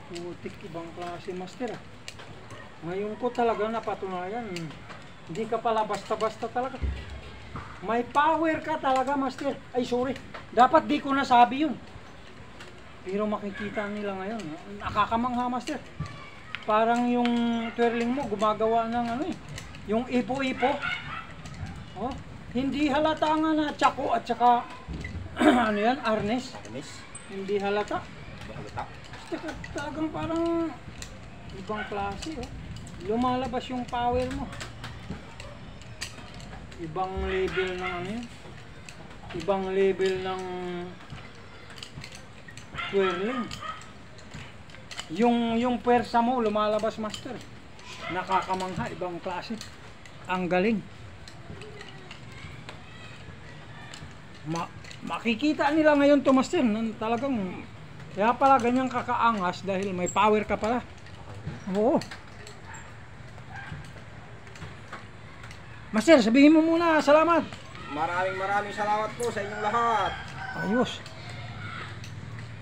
Putik, ibang klase, master. Ngayon ko talaga napatunayan, hindi ka pala basta-basta talaga. May power ka talaga, master. Ay, sorry. Dapat di ko nasabi yun. Pero makikita nila ngayon. Nakakamangha, master. Parang yung twirling mo, gumagawa ng ano eh. Yung ipo-ipo. Oh, hindi halata nga na tsako at saka ano yan, arnes. Hindi halata. Talagang parang ibang klase, oh. Lumalabas yung power mo. Ibang level ng ano yun. Ibang level ng twirling. Yung pwersa mo lumalabas, master. Nakakamangha, ibang klase. Ang galing. Makikita nila ngayon to, master. Talagang kaya pala ganyan kakaangas dahil may power ka pala. Oo. Master, sabihin mo muna, salamat. Maraming salamat po sa inyong lahat. Ayos.